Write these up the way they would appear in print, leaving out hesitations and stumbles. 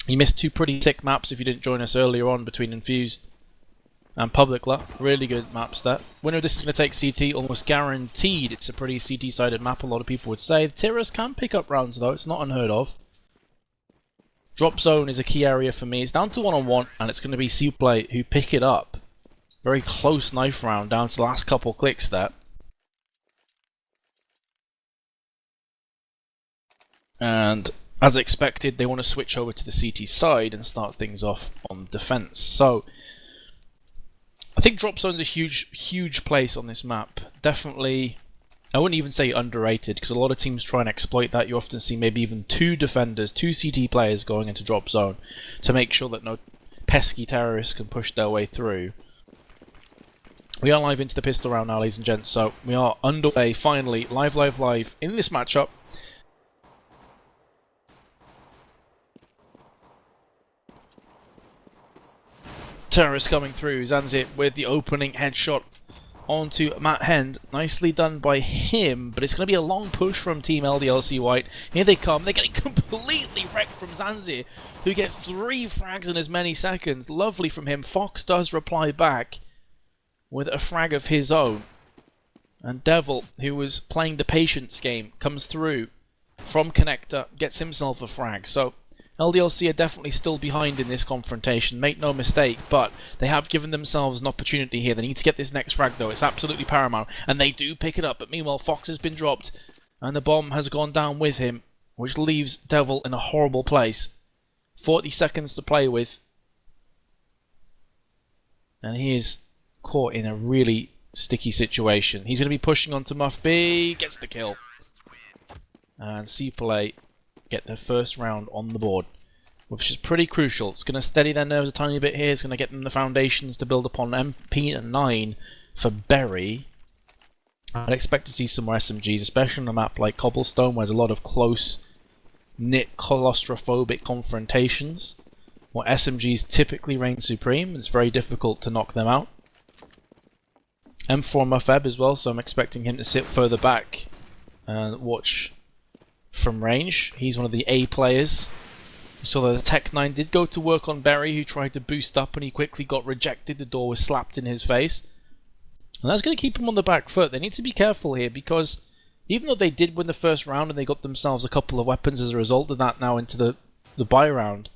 You missed two pretty thick maps if you didn't join us earlier on between Infused and Public Luck. Really good maps there. Winner of this is going to take CT, almost guaranteed. It's a pretty CT-sided map, a lot of people would say. The Terrorists can pick up rounds though, it's not unheard of. Drop zone is a key area for me. It's down to one-on-one, and it's going to be CPLAY who pick it up. Very close knife round, down to the last couple clicks there. And as expected, they want to switch over to the CT side and start things off on defense. So I think drop zone's a huge place on this map. Definitely, I wouldn't even say underrated, because a lot of teams try and exploit that. You often see maybe even two defenders, two CT players going into drop zone to make sure that no pesky terrorists can push their way through. We are live into the pistol round now, ladies and gents, so we are underway finally, live in this matchup. Terrorist coming through, Zanzit with the opening headshot onto Matt Hend. Nicely done by him, but it's going to be a long push from Team LDLC White. Here they come, they're getting completely wrecked from Zanzit, who gets 3 frags in as many seconds. Lovely from him. Fox does reply back with a frag of his own. And Devil, who was playing the patience game, comes through from Connector, gets himself a frag. So LDLC are definitely still behind in this confrontation, make no mistake, but they have given themselves an opportunity here. They need to get this next frag though, it's absolutely paramount, and they do pick it up, but meanwhile Fox has been dropped, and the bomb has gone down with him, which leaves Devil in a horrible place. 40 seconds to play with, and he is caught in a really sticky situation. He's going to be pushing onto Muff B, gets the kill, and CPLAY get their first round on the board, which is pretty crucial. It's going to steady their nerves a tiny bit here. It's going to get them the foundations to build upon. MP9 for Berry. I'd expect to see some more SMGs, especially on a map like Cobblestone, where there's a lot of close-knit, claustrophobic confrontations, where SMGs typically reign supreme. It's very difficult to knock them out. M4 Muffeb as well, so I'm expecting him to sit further back and watch from range. He's one of the A players. We saw that the Tech 9 did go to work on Berry, who tried to boost up and he quickly got rejected. The door was slapped in his face. And that's going to keep him on the back foot. They need to be careful here, because even though they did win the first round and they got themselves a couple of weapons as a result of that now into the buy round,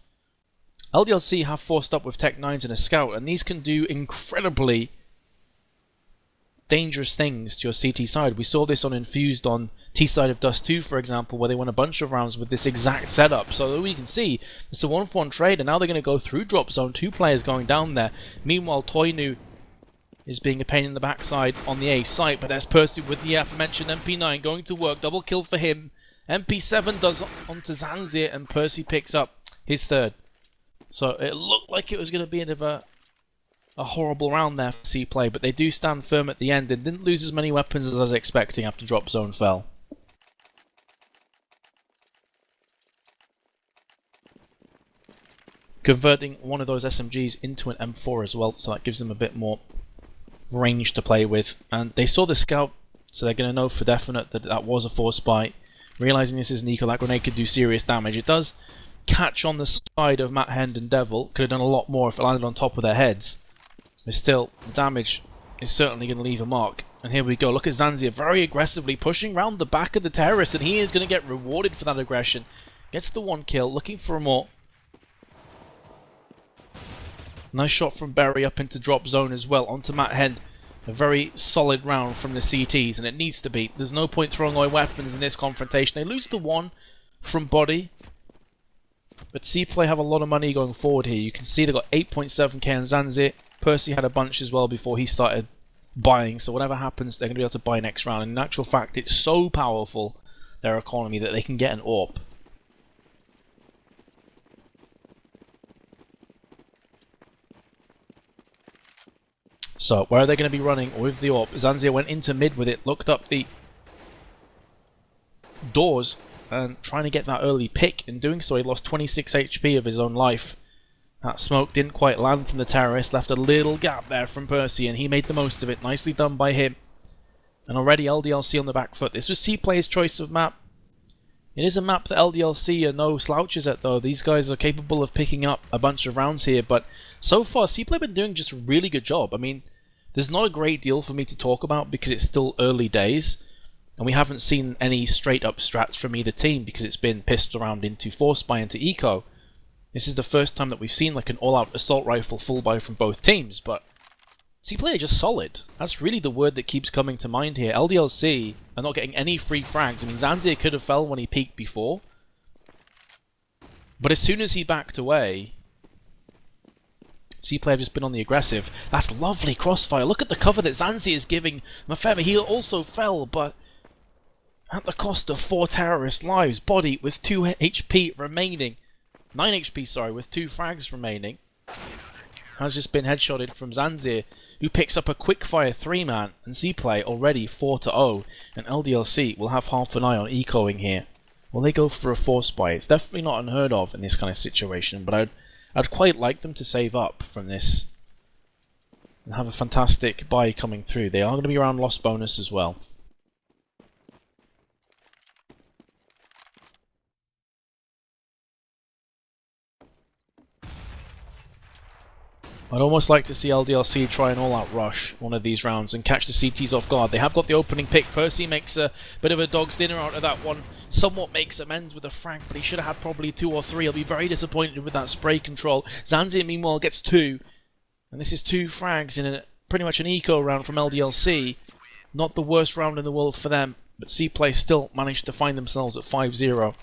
LDLC have forced up with Tech 9s and a Scout, and these can do incredibly dangerous things to your CT side. We saw this on Infused on T-side of Dust 2, for example, where they won a bunch of rounds with this exact setup. So we can see it's a 1-for-1 trade, and now they're going to go through drop zone. 2 players going down there. Meanwhile, Toynu is being a pain in the backside on the A site, but there's Percy with the aforementioned MP9 going to work. Double kill for him. MP7 does onto Zanzir, and Percy picks up his third. So it looked like it was going to be a bit of a horrible round there for CPLAY, but they do stand firm at the end and didn't lose as many weapons as I was expecting after drop zone fell. Converting one of those SMGs into an M4 as well, so that gives them a bit more range to play with. And they saw the Scout, so they're going to know for definite that that was a force buy. Realizing this is Nico, that grenade could do serious damage. It does catch on the side of Matt Hend and Devil. Could have done a lot more if it landed on top of their heads. But still, the damage is certainly going to leave a mark. And here we go. Look at Zanzir very aggressively pushing around the back of the terrorist, and he is going to get rewarded for that aggression. Gets the 1 kill, looking for more. Nice shot from Berry up into drop zone as well, onto Matt Hend. A very solid round from the CTs, and it needs to be. There's no point throwing away weapons in this confrontation. They lose the 1 from body, but CPLAY have a lot of money going forward here. You can see they've got 8.7k on Zanzir. Percy had a bunch as well before he started buying, so whatever happens, they're going to be able to buy next round. And in actual fact, it's so powerful, their economy, that they can get an AWP. So, where are they going to be running with the AWP? Zanzir went into mid with it, looked up the doors, and trying to get that early pick. In doing so, he lost 26 HP of his own life. That smoke didn't quite land from the terrorist, left a little gap there from Percy, and he made the most of it. Nicely done by him. And already LDLC on the back foot. This was CPLAY's choice of map. It is a map that LDLC are no slouches at, though. These guys are capable of picking up a bunch of rounds here, but so far, CPLAY have been doing just a really good job. I mean, there's not a great deal for me to talk about because it's still early days, and we haven't seen any straight-up strats from either team because it's been pissed around into Force Buy into Eco. This is the first time that we've seen like an all-out assault rifle full buy from both teams, but CPLAY are just solid. That's really the word that keeps coming to mind here. LDLC are not getting any free frags. I mean, Zanzir could have fell when he peeked before, but as soon as he backed away, CPLAY have just been on the aggressive. That's lovely crossfire. Look at the cover that Zanzir is giving Mafema. He also fell, but at the cost of 4 terrorist lives. Body with 2 HP remaining. 9 HP, sorry, with 2 frags remaining. Has just been headshotted from Zanzir, who picks up a quickfire 3-man, and CPLAY already 4-0, and LDLC will have half an eye on ecoing here. Will they go for a force buy? It's definitely not unheard of in this kind of situation, but I'd quite like them to save up from this and have a fantastic buy coming through. They are going to be around loss bonus as well. I'd almost like to see LDLC try an all-out rush one of these rounds and catch the CTs off guard. They have got the opening pick. Percy makes a bit of a dog's dinner out of that one. Somewhat makes amends with a frag, but he should have had probably 2 or 3. He'll be very disappointed with that spray control. Zanzir, meanwhile, gets 2. And this is 2 frags in pretty much an eco round from LDLC. Not the worst round in the world for them, but CPLAY still managed to find themselves at 5-0.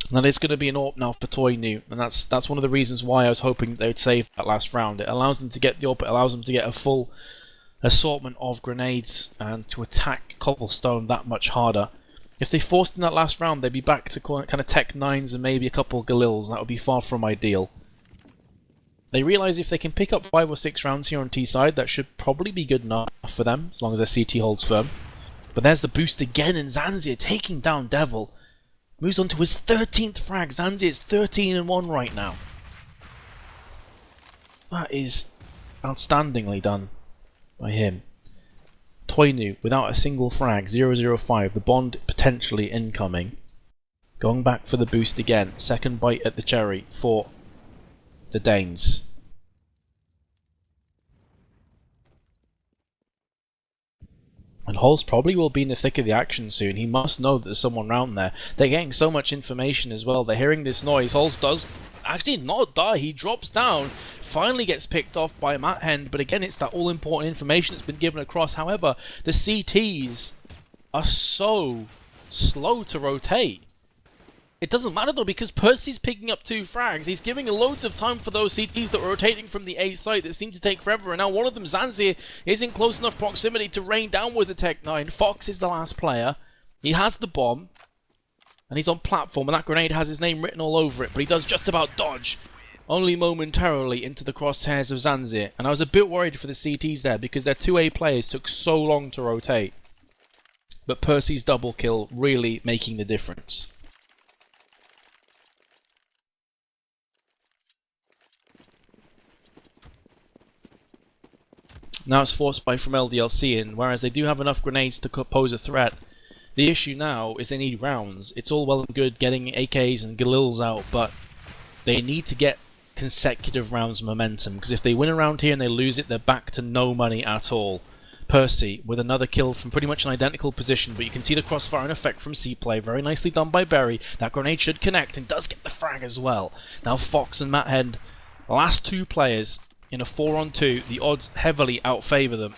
And that is going to be an AWP now for Toy New, and that's one of the reasons why I was hoping they would save that last round. It allows them to get the AWP, it allows them to get a full assortment of grenades and to attack Cobblestone that much harder. If they forced in that last round, they'd be back to kind of Tech 9s and maybe a couple of Galils, and that would be far from ideal. They realise if they can pick up 5 or 6 rounds here on T-side, that should probably be good enough for them, as long as their CT holds firm. But there's the boost again, and Zanzir taking down Devil. Moves on to his 13th frag. Zanzir is 13-1 right now. That is outstandingly done by him. Toynu without a single frag, 0-0-5. The bond potentially incoming. Going back for the boost again. Second bite at the cherry for the Danes. And Holst probably will be in the thick of the action soon. He must know that there's someone around there. They're getting so much information as well. They're hearing this noise. Holst does actually not die. He drops down. Finally gets picked off by Matt Hend. But again, it's that all-important information that's been given across. However, the CTs are so slow to rotate. It doesn't matter though, because Percy's picking up 2 frags. He's giving loads of time for those CTs that were rotating from the A site that seem to take forever. And now one of them, Zanzir, is in close enough proximity to rain down with the Tech 9. Fox is the last player. He has the bomb. And he's on platform, and that grenade has his name written all over it. But he does just about dodge. Only momentarily into the crosshairs of Zanzir. And I was a bit worried for the CTs there, because their 2A players took so long to rotate. But Percy's double kill really making the difference. Now it's forced by from LDLC in, whereas they do have enough grenades to pose a threat. The issue now is they need rounds. It's all well and good getting AKs and Galils out, but they need to get consecutive rounds momentum, because if they win a round here and they lose it, they're back to no money at all. Percy with another kill from pretty much an identical position, but you can see the crossfire in effect from CPLAY. Very nicely done by Berry. That grenade should connect and does get the frag as well. Now Fox and Matt Hend, last 2 players in a 4-on-2, the odds heavily outfavour them.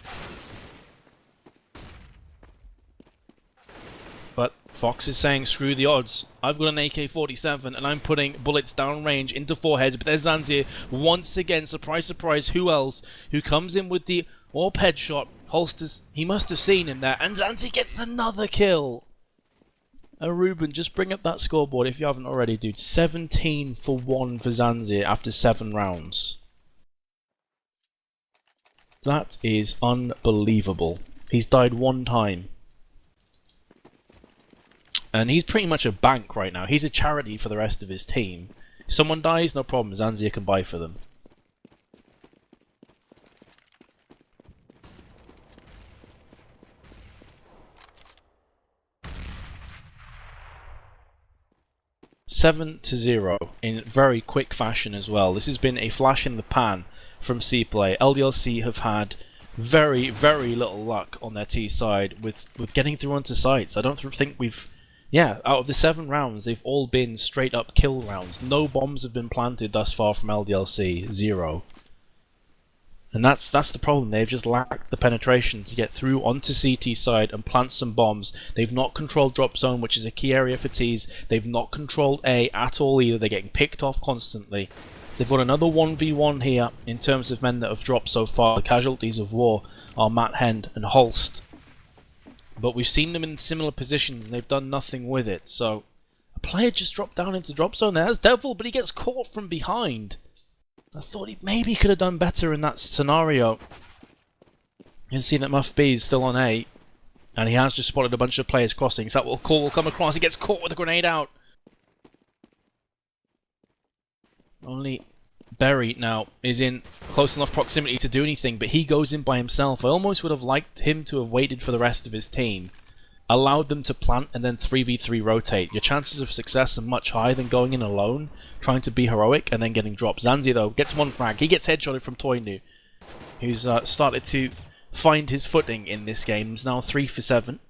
But Fox is saying, screw the odds. I've got an AK-47 and I'm putting bullets downrange into foreheads. But there's Zanzir once again, surprise, surprise, who else? Who comes in with the AWP headshot. Holsters, he must have seen him there. And Zanzir gets another kill. Ruben, just bring up that scoreboard if you haven't already, dude. 17-1 for Zanzir after 7 rounds. That is unbelievable. He's died 1 time. And he's pretty much a bank right now. He's a charity for the rest of his team. If someone dies, no problem. Zanzir can buy for them. 7-0 in very quick fashion as well. This has been a flash in the pan from CPLAY. LDLC have had very, very little luck on their T side with getting through onto sites. I don't think we've... Yeah, out of the 7 rounds, they've all been straight up kill rounds. No bombs have been planted thus far from LDLC. 0. And that's the problem. They've just lacked the penetration to get through onto CT side and plant some bombs. They've not controlled drop zone, which is a key area for T's. They've not controlled A at all either. They're getting picked off constantly. They've got another 1v1 here in terms of men that have dropped so far. The casualties of war are Matt Hend and Holst. But we've seen them in similar positions and they've done nothing with it. So a player just dropped down into drop zone there. That's Devil, but he gets caught from behind. I thought he maybe could have done better in that scenario. You can see that Muff B is still on A, and he has just spotted a bunch of players crossing. Is that what Call will come across? He gets caught with a grenade out. Only Berry now is in close enough proximity to do anything, but he goes in by himself. I almost would have liked him to have waited for the rest of his team, allowed them to plant and then 3v3 rotate. Your chances of success are much higher than going in alone, trying to be heroic and then getting dropped. Zanzi though gets 1 frag. He gets headshotted from Toynu, who's started to find his footing in this game. He's now 3 for 7.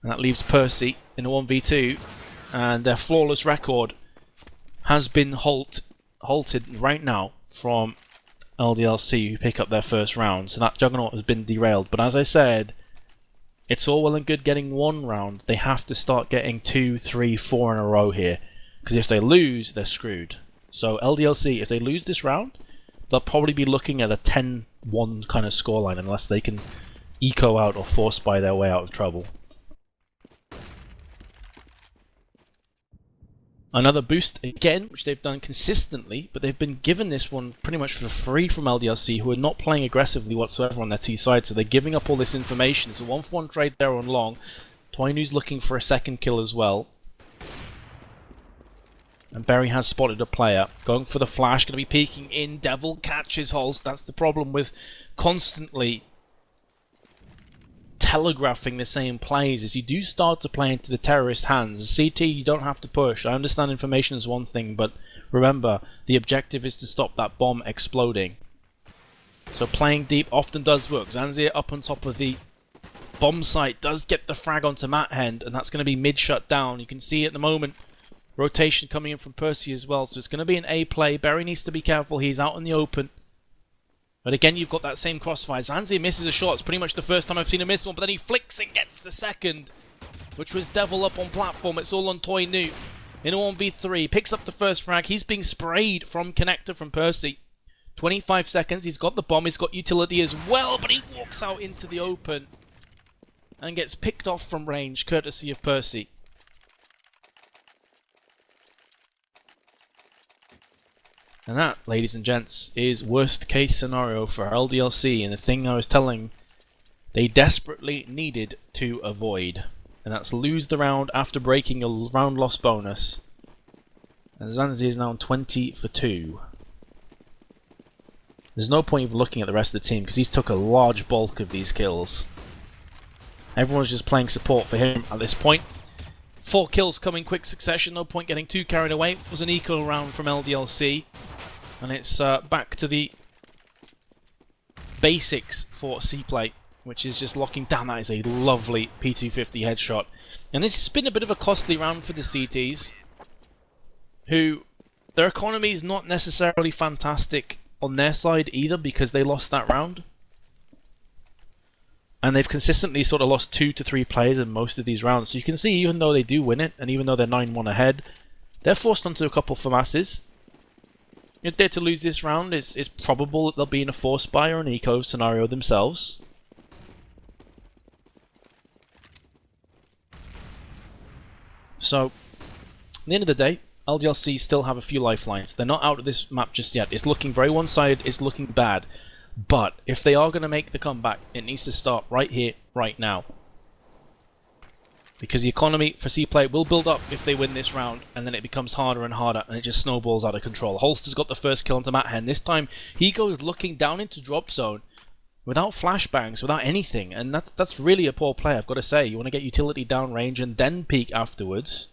And that leaves Percy in a 1v2. And their flawless record has been halted right now from LDLC, who pick up their first round. So that juggernaut has been derailed. But as I said, it's all well and good getting 1 round. They have to start getting 2, 3, 4 in a row here. Because if they lose, they're screwed. So LDLC, if they lose this round, they'll probably be looking at a 10-1 kind of scoreline unless they can eco out or force buy their way out of trouble. Another boost again, which they've done consistently, but they've been given this one pretty much for free from LDLC, who are not playing aggressively whatsoever on their T side, so they're giving up all this information. It's a 1-for-1 trade there on long. Toynu's looking for a second kill as well. And Berry has spotted a player. Going for the flash, going to be peeking in. Devil catches Holst. That's the problem with constantly telegraphing the same plays, is you do start to play into the terrorist hands. As CT, you don't have to push. I understand information is one thing, but remember, the objective is to stop that bomb exploding. So playing deep often does work. Zanzir up on top of the bomb site does get the frag onto Matt Hend, and that's going to be mid-shut down. You can see at the moment rotation coming in from Percy as well, so it's going to be an A play. Berry needs to be careful. He's out in the open. But again, you've got that same crossfire. Zanzi misses a shot. It's pretty much the first time I've seen him miss one, but then he flicks and gets the second, which was Devil up on platform. It's all on Toynu in a 1v3. Picks up the first frag. He's being sprayed from connector from Percy. 25 seconds. He's got the bomb. He's got utility as well, but he walks out into the open and gets picked off from range, courtesy of Percy. And that, ladies and gents, is worst case scenario for LDLC, and the thing I was telling they desperately needed to avoid. And that's lose the round after breaking a round loss bonus. And Zanzi is now on 20 for 2. There's no point of looking at the rest of the team because he's took a large bulk of these kills. Everyone's just playing support for him at this point. 4 kills come in quick succession, no point getting too carried away. It was an eco round from LDLC. And it's back to the basics for CPLAY, which is just locking down. That is a lovely P250 headshot. And this has been a bit of a costly round for the CTs, who their economy is not necessarily fantastic on their side either, because they lost that round. And they've consistently sort of lost 2 to 3 players in most of these rounds. So you can see, even though they do win it, and even though they're 9-1 ahead, they're forced onto a couple for masses. If they're to lose this round, it's probable that they'll be in a force buy or an eco scenario themselves. So, at the end of the day, LDLC still have a few lifelines. They're not out of this map just yet. It's looking very one-sided, it's looking bad. But if they are going to make the comeback, it needs to start right here, right now. Because the economy for CPLAY will build up if they win this round, and then it becomes harder and harder, and it just snowballs out of control. Holster's got the first kill onto Matt Hen. This time, he goes looking down into drop zone without flashbangs, without anything, and that's really a poor play, I've got to say. You want to get utility down range and then peek afterwards.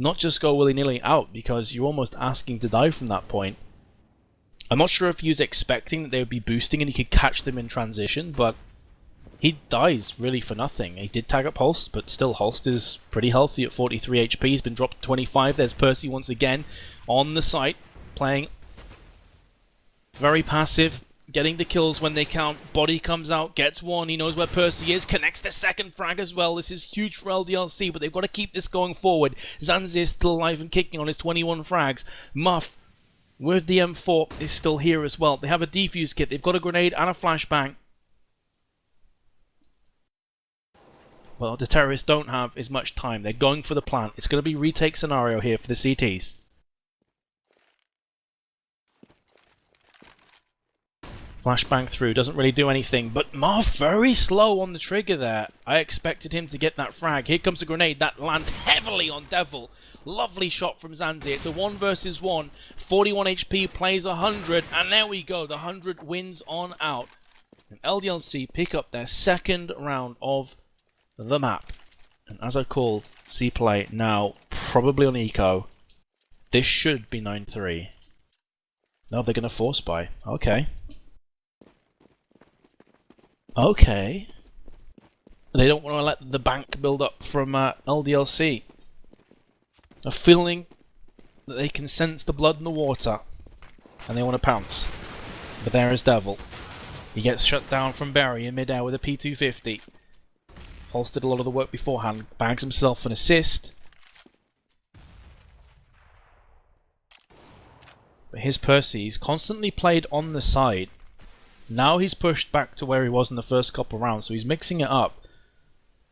not just go willy-nilly out, because you're almost asking to die from that point. I'm not sure if he was expecting that they would be boosting and he could catch them in transition, but he dies really for nothing. He did tag up Holst, but still Holst is pretty healthy at 43 HP. He's been dropped to 25. There's Percy once again on the site, playing very passive, getting the kills when they count. Body comes out, gets one, he knows where Percy is, connects the second frag as well. This is huge for LDLC, but they've got to keep this going forward. Zanzi is still alive and kicking on his 21 frags. Muff, with the M4, is still here as well. They have a defuse kit, they've got a grenade and a flashbang. Well, the terrorists don't have as much time. They're going for the plant. It's going to be retake scenario here for the CTs. Flashbang through, doesn't really do anything, but Marv very slow on the trigger there. I expected him to get that frag. Here comes a grenade that lands heavily on Devil. Lovely shot from Zanzi. It's a 1 versus 1. 41 HP, plays 100, and there we go. The 100 wins on out. And LDLC pick up their second round of the map. And as I called, CPLAY now probably on eco. This should be 9-3. No, they're going to force buy. Okay. Okay. They don't want to let the bank build up from LDLC. A feeling that they can sense the blood in the water. And they want to pounce. But there is Devil. He gets shut down from Barry in midair with a P250. Holst did a lot of the work beforehand. Bags himself an assist. But here's Percy. He's constantly played on the side. Now he's pushed back to where he was in the first couple of rounds, so he's mixing it up.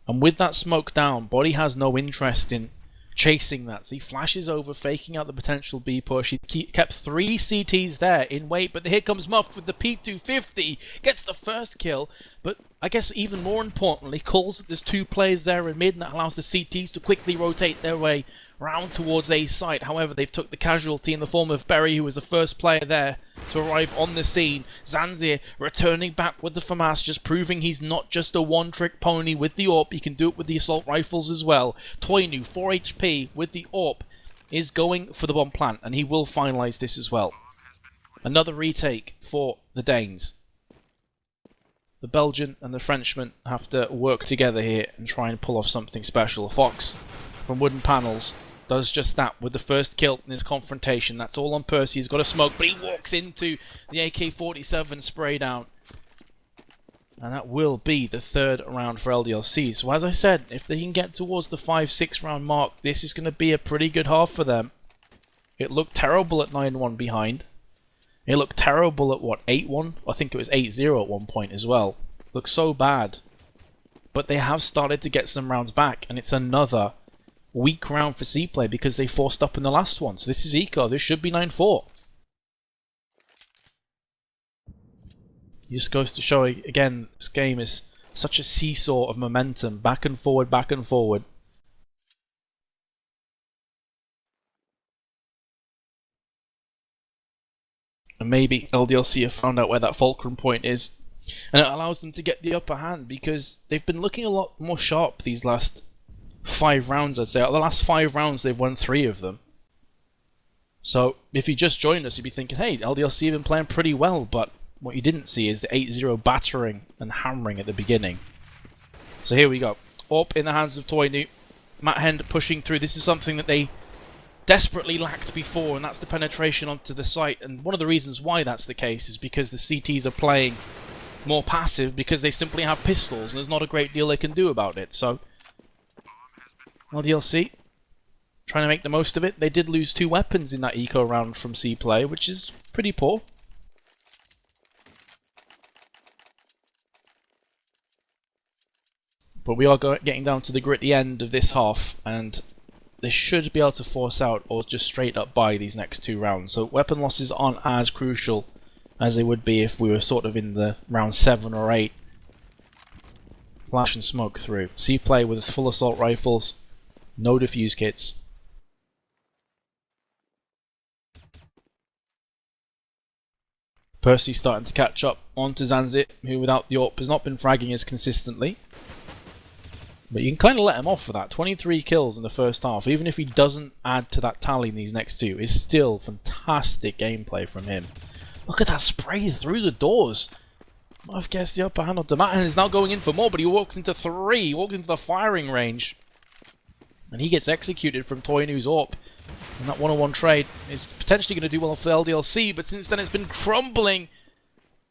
And with that smoke down, Body has no interest in chasing that. So he flashes over, faking out the potential B push. He kept 3 CTs there in wait, but here comes Muff with the P250. Gets the first kill, but I guess even more importantly, calls that there's 2 players there in mid, and that allows the CTs to quickly rotate their way round towards A site. However, they've took the casualty in the form of Berry, who was the first player there to arrive on the scene. Zanzir returning back with the FAMAS, just proving he's not just a one-trick pony with the AWP. He can do it with the assault rifles as well. Toinu, 4 HP with the AWP, is going for the bomb plant, and he will finalise this as well. Another retake for the Danes. The Belgian and the Frenchman have to work together here and try and pull off something special. Fox from Wooden Panels does just that with the first kill in his confrontation. That's all on Percy. He's got a smoke, but he walks into the AK-47 spray down. And that will be the 3rd round for LDLC. So as I said, if they can get towards the 5-6 round mark, this is going to be a pretty good half for them. It looked terrible at 9-1 behind. It looked terrible at, what, 8-1? I think it was 8-0 at one point as well. Looked so bad. But they have started to get some rounds back, and it's another weak round for CPLAY because they forced up in the last one. So this is eco. This should be 9-4. It just goes to show, again, this game is such a seesaw of momentum. Back and forward, back and forward. And maybe LDLC have found out where that fulcrum point is. And it allows them to get the upper hand because they've been looking a lot more sharp these last 5 rounds, I'd say. Out of the last 5 rounds, they've won 3 of them. So, if you just joined us, you'd be thinking, hey, LDLC have been playing pretty well, but what you didn't see is the 8-0 battering and hammering at the beginning. So here we go. Up in the hands of Toinu. Matt Hend pushing through. This is something that they desperately lacked before, and that's the penetration onto the site. And one of the reasons why that's the case is because the CTs are playing more passive because they simply have pistols, and there's not a great deal they can do about it. So, LDLC trying to make the most of it. They did lose 2 weapons in that eco round from CPLAY, which is pretty poor. But we are getting down to the gritty end of this half, and they should be able to force out or just straight up buy these next 2 rounds. So weapon losses aren't as crucial as they would be if we were sort of in the round 7 or 8. Flash and smoke through. CPLAY with full assault rifles. No defuse kits. Percy starting to catch up onto Zanzit, who without the AWP has not been fragging as consistently. But you can kind of let him off for that. 23 kills in the first half, even if he doesn't add to that tally in these next two, is still fantastic gameplay from him. Look at that spray through the doors. I've guessed the upper hand on Dematin is now going in for more, but he walks into 3. He walks into the firing range. And he gets executed from Toynu's AWP. And that one-on-one trade is potentially going to do well for the LDLC, but since then it's been crumbling.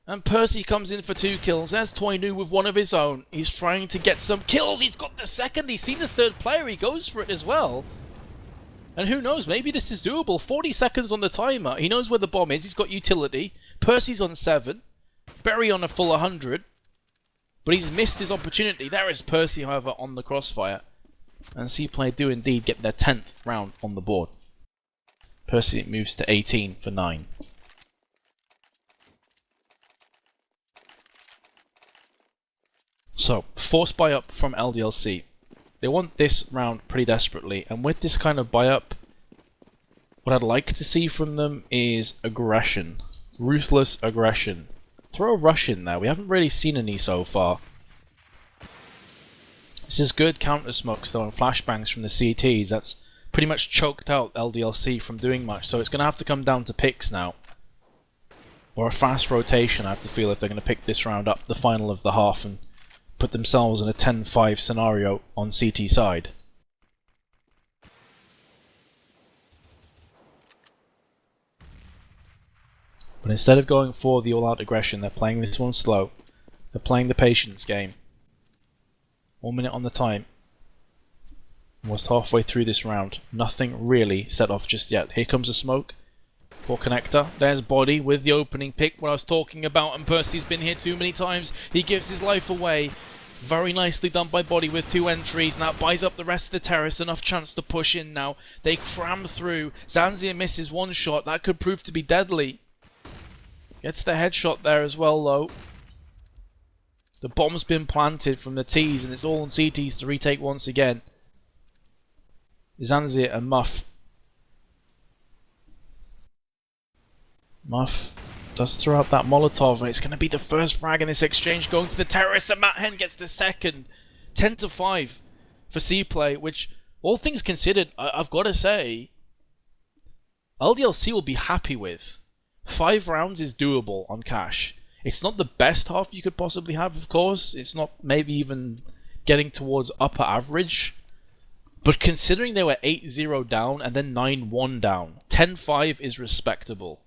And Percy comes in for 2 kills. There's Toynu with one of his own. He's trying to get some kills. He's got the second. He's seen the third player. He goes for it as well. And who knows, maybe this is doable. 40 seconds on the timer. He knows where the bomb is. He's got utility. Percy's on 7. Berry on a full 100. But he's missed his opportunity. There is Percy, however, on the crossfire. And CPLAY do indeed get their 10th round on the board. Percy moves to 18 for 9. So, forced buy-up from LDLC. They want this round pretty desperately, and with this kind of buy-up, what I'd like to see from them is aggression. Ruthless aggression. Throw a rush in there. We haven't really seen any so far. This is good counter-smokes though, and flashbangs from the CTs. That's pretty much choked out LDLC from doing much, so it's going to have to come down to picks now. Or a fast rotation, I have to feel, if they're going to pick this round up, the final of the half, and put themselves in a 10-5 scenario on CT side. But instead of going for the all-out aggression, they're playing this one slow. They're playing the patience game. 1 minute on the time. Almost halfway through this round. Nothing really set off just yet. Here comes the smoke. For connector. There's Body with the opening pick, what I was talking about, and Percy's been here too many times. He gives his life away. Very nicely done by Body with 2 entries, and that buys up the rest of the terrace. Enough chance to push in now. They cram through. Zanzir misses 1 shot. That could prove to be deadly. Gets the headshot there as well, though. The bomb's been planted from the T's, and it's all on CTs to retake once again. Zanzir and Muff. Muff does throw out that Molotov, and it's going to be the first frag in this exchange going to the terrace, and Matt Hen gets the second. 10-5 for CPLAY, which, all things considered, I've got to say, LDLC will be happy with. 5 rounds is doable on cash. It's not the best half you could possibly have, of course. It's not maybe even getting towards upper average. But considering they were 8-0 down and then 9-1 down, 10-5 is respectable.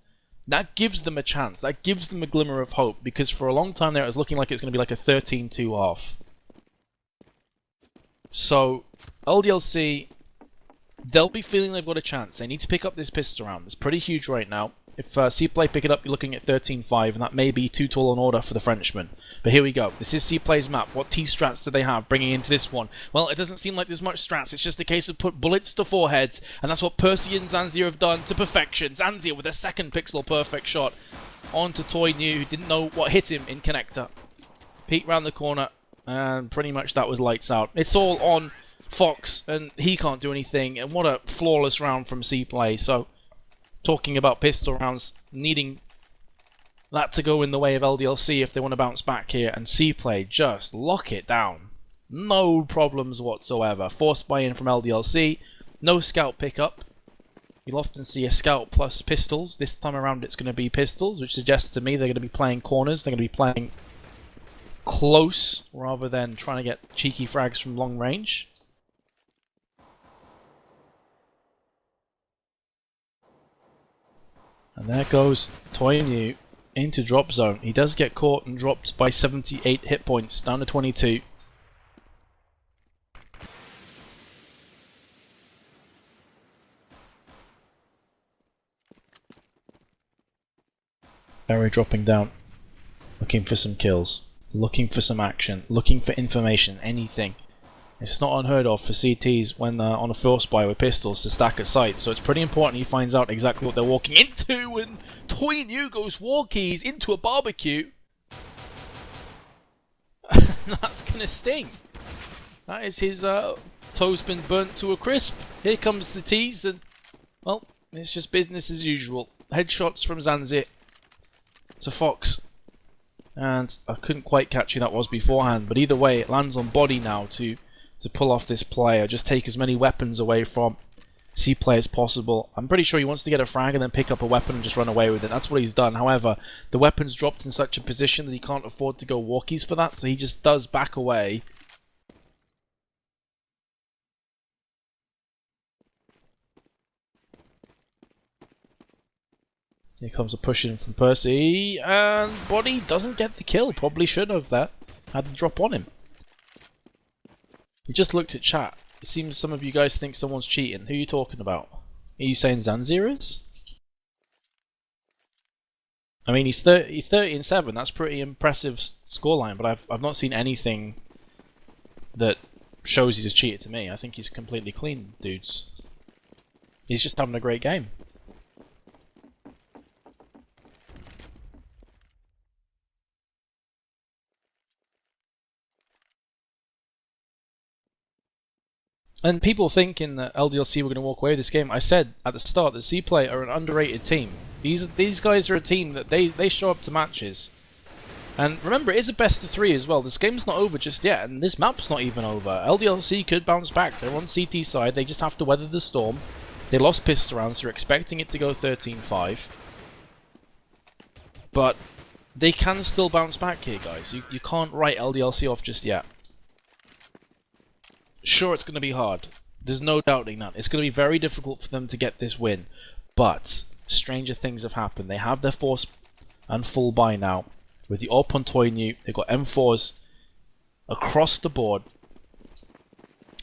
That gives them a chance. That gives them a glimmer of hope, because for a long time there it was looking like it's going to be like a 13-2 half. So, LDLC, they'll be feeling they've got a chance. They need to pick up this pistol round. It's pretty huge right now. If CPLAY pick it up, you're looking at 13-5, and that may be too tall an order for the Frenchman. But here we go. This is CPLAY's map. What T-strats do they have bringing into this one? Well, it doesn't seem like there's much strats. It's just a case of put bullets to foreheads, and that's what Percy and Zanzir have done to perfection. Zanzir with a second pixel perfect shot onto Toynu, who didn't know what hit him in connector. Peek round the corner, and pretty much that was lights out. It's all on Fox, and he can't do anything, and what a flawless round from CPLAY. So, talking about pistol rounds, needing that to go in the way of LDLC if they want to bounce back here, and CPLAY just lock it down. No problems whatsoever. Forced buy-in from LDLC, no scout pickup. You'll often see a scout plus pistols. This time around it's going to be pistols, which suggests to me they're going to be playing corners. They're going to be playing close rather than trying to get cheeky frags from long range. And there goes Toynu into drop zone. He does get caught and dropped by 78 hit points, down to 22. Berry dropping down, looking for some kills, looking for some action, looking for information, anything. It's not unheard of for CTs when they're on a force buy with pistols to stack at sight, so it's pretty important he finds out exactly what they're walking into, and Toynu goes walkies into a barbecue. That's gonna sting. That is his toes been burnt to a crisp. Here comes the tease, and well, it's just business as usual. Headshots from Zanzir to Fox. And I couldn't quite catch who that was beforehand, but either way it lands on Body now to to pull off this play, or just take as many weapons away from CPLAY as possible. I'm pretty sure he wants to get a frag and then pick up a weapon and just run away with it. That's what he's done. However, the weapon's dropped in such a position that he can't afford to go walkies for that, so he just does back away. Here comes a push in from Percy, and Body doesn't get the kill. Probably should have that. Had the drop on him. He just looked at chat. It seems some of you guys think someone's cheating. Who are you talking about? Are you saying Zanzir is? I mean, he's 30-7. That's pretty impressive scoreline, but I've not seen anything that shows he's a cheater to me. I think he's completely clean, dudes. He's just having a great game. And people thinking that LDLC were going to walk away with this game, I said at the start that CPLAY are an underrated team. These guys are a team that they show up to matches. And remember, it is a best of 3 as well. This game's not over just yet, and this map's not even over. LDLC could bounce back. They're on CT side. They just have to weather the storm. They lost pistol rounds, so you're expecting it to go 13-5. But they can still bounce back here, guys. You can't write LDLC off just yet. Sure, it's going to be hard. There's no doubting that. It's going to be very difficult for them to get this win. But stranger things have happened. They have their force and full buy now. With the AWP on Toy New, they've got M4s across the board.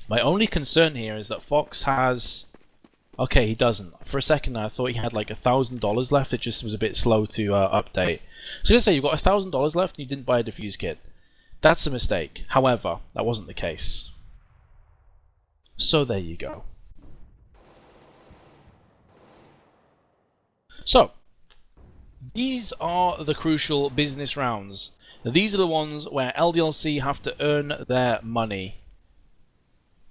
My only concern here is that Fox has... Okay, he doesn't. For a second I thought he had like $1,000 left. It just was a bit slow to update. So let's say you've got $1,000 left and you didn't buy a defuse kit. That's a mistake. However, that wasn't the case. So there you go. So, these are the crucial business rounds. These are the ones where LDLC have to earn their money.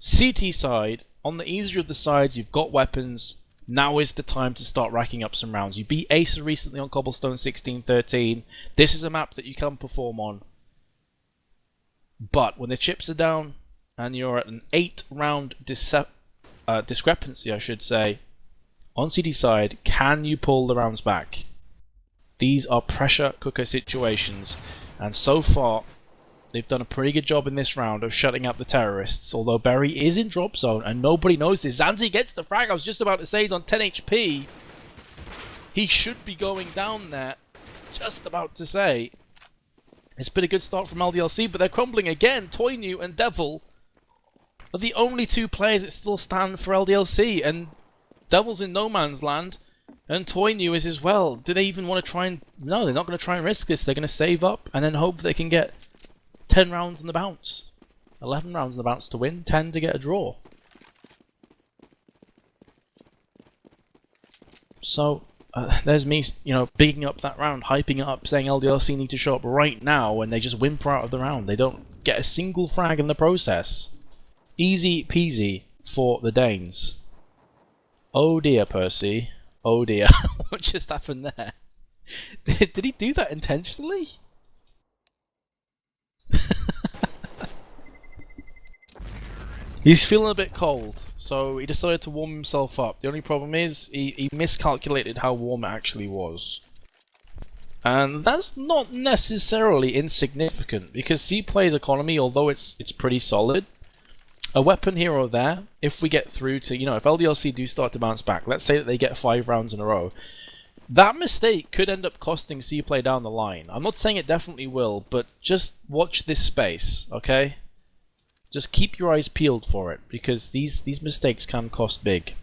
CT side, on the easier of the side, you've got weapons. Now is the time to start racking up some rounds. You beat Acer recently on Cobblestone 16-13. This is a map that you can perform on. But when the chips are down, and you're at an 8-round discrepancy, I should say, on CD side, can you pull the rounds back? These are pressure cooker situations, and so far, they've done a pretty good job in this round of shutting up the terrorists, although Berry is in drop zone, and nobody knows this. Zanzi gets the frag. I was just about to say he's on 10 HP. He should be going down there. Just about to say. It's been a good start from LDLC, but they're crumbling again. Toy New and Devil are the only 2 players that still stand for LDLC, and Devil's in no man's land, and Toy New is as well. Do they even want to try and... No, they're not going to try and risk this. They're going to save up and then hope they can get 10 rounds on the bounce. 11 rounds on the bounce to win, 10 to get a draw. So, there's me, you know, bigging up that round, hyping it up, saying LDLC need to show up right now, and they just whimper out of the round. They don't get a single frag in the process. Easy peasy for the Danes. Oh dear, Percy. Oh dear. What just happened there? Did he do that intentionally? He's feeling a bit cold, so he decided to warm himself up. The only problem is he miscalculated how warm it actually was. And that's not necessarily insignificant, because CPLAY's economy, although it's pretty solid, a weapon here or there, if we get through to, you know, if LDLC do start to bounce back, let's say that they get 5 rounds in a row, that mistake could end up costing CPLAY down the line. I'm not saying it definitely will, but just watch this space, okay? Just keep your eyes peeled for it, because these mistakes can cost big.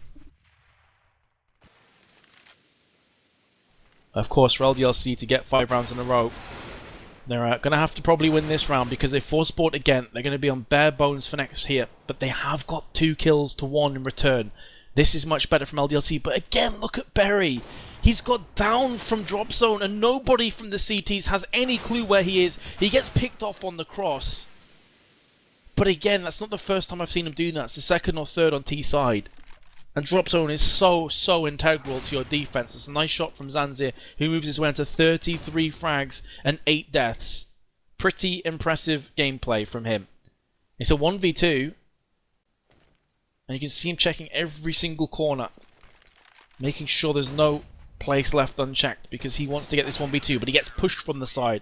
Of course, for LDLC to get 5 rounds in a row, they're going to have to probably win this round, because they force sport again. They're going to be on bare bones for next here, but they have got 2 kills to 1 in return. This is much better from LDLC, but again, look at Berry. He's got down from drop zone, and nobody from the CTs has any clue where he is. He gets picked off on the cross. But again, that's not the first time I've seen him do that. It's the second or third on T side. And drop zone is so integral to your defense. It's a nice shot from Zanzir, who moves his way into 33 frags and 8 deaths. Pretty impressive gameplay from him. It's a 1v2. And you can see him checking every single corner, making sure there's no place left unchecked because he wants to get this 1v2, but he gets pushed from the side.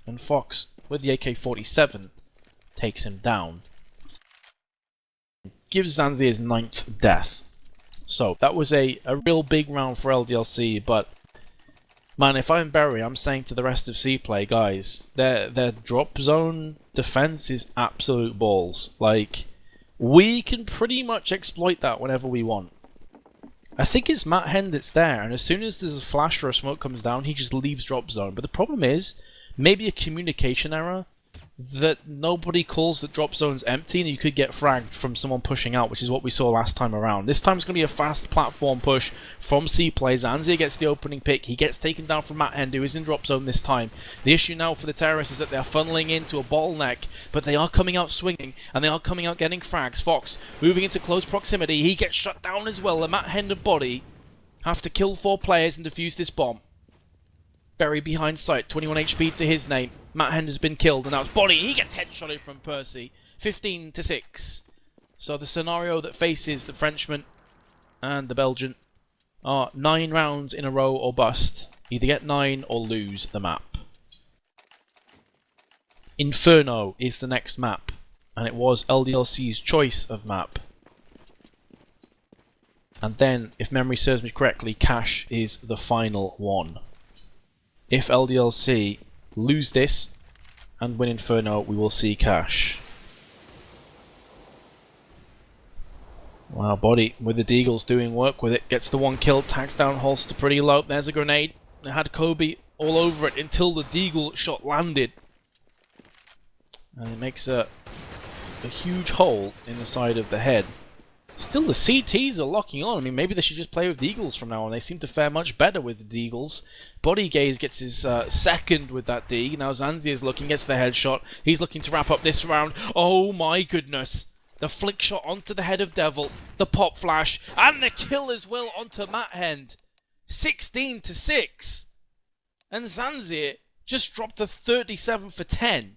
And Fox, with the AK-47, takes him down. Gives Zanzi his 9th death. So, that was a real big round for LDLC, but man, if I'm Barry, I'm saying to the rest of CPLAY, guys, their drop zone defense is absolute balls. Like, we can pretty much exploit that whenever we want. I think it's Matt Hen that's there, and as soon as there's a flash or a smoke comes down, he just leaves drop zone. But the problem is, maybe a communication error, that nobody calls that drop zone's empty and you could get fragged from someone pushing out, which is what we saw last time around. This time it's going to be a fast platform push from CPLAY. Zanzia gets the opening pick. He gets taken down from Matt Hen, who is in drop zone this time. The issue now for the terrorists is that they're funneling into a bottleneck, but they are coming out swinging, and they are coming out getting frags. Fox moving into close proximity. He gets shut down as well. The Matt Hen and Body have to kill 4 players and defuse this bomb. Berry behind sight, 21 HP to his name. Matt Hen has been killed, and now it's Body. He gets headshotted from Percy. 15-6. So the scenario that faces the Frenchman and the Belgian are 9 rounds in a row or bust. Either get 9 or lose the map. Inferno is the next map, and it was LDLC's choice of map. And then, if memory serves me correctly, Cash is the final one. If LDLC lose this and win Inferno, we will see Cash. Wow, Body with the Deagles doing work with it. Gets the 1 kill, tags down Holster pretty low. There's a grenade. It had Kobe all over it until the Deagle shot landed. And it makes a huge hole in the side of the head. Still, the CTs are locking on. I mean, maybe they should just play with Deagles from now on. They seem to fare much better with the Deagles. Body Gaze gets his second with that Deag. Now Zanzi is looking, gets the headshot. He's looking to wrap up this round. Oh my goodness. The flick shot onto the head of Devil. The pop flash. And the kill as well onto Matt Hen. 16-6. And Zanzi just dropped to 37 for 10.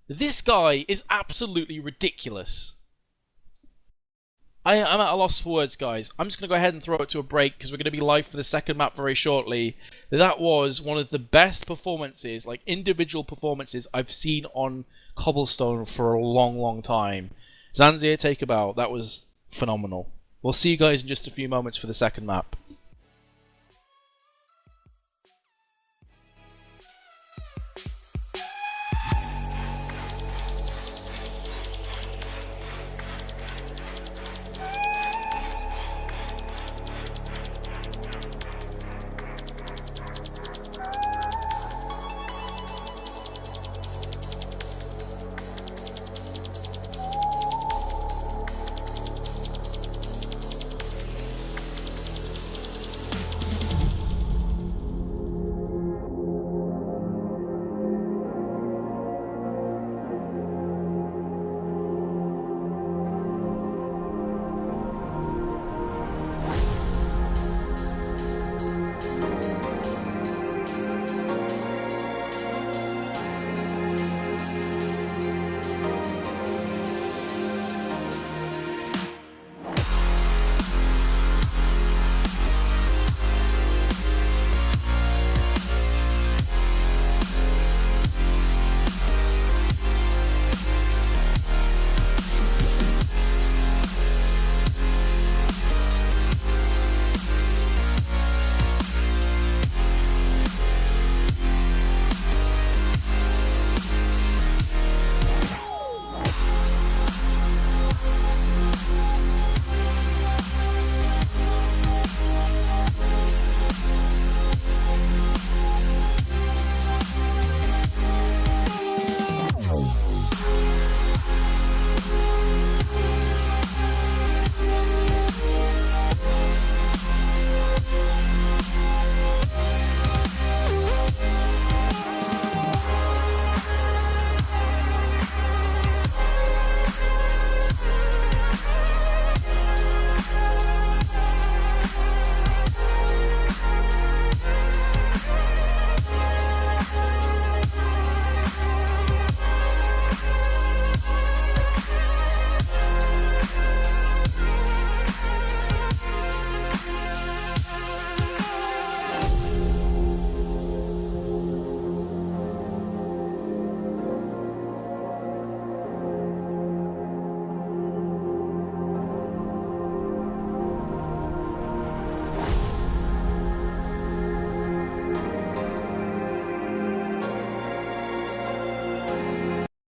This guy is absolutely ridiculous. I'm at a loss for words, guys. I'm just going to go ahead and throw it to a break because we're going to be live for the second map very shortly. That was one of the best performances, like individual performances, I've seen on Cobblestone for a long, long time. Zanzier, take a bow. That was phenomenal. We'll see you guys in just a few moments for the second map.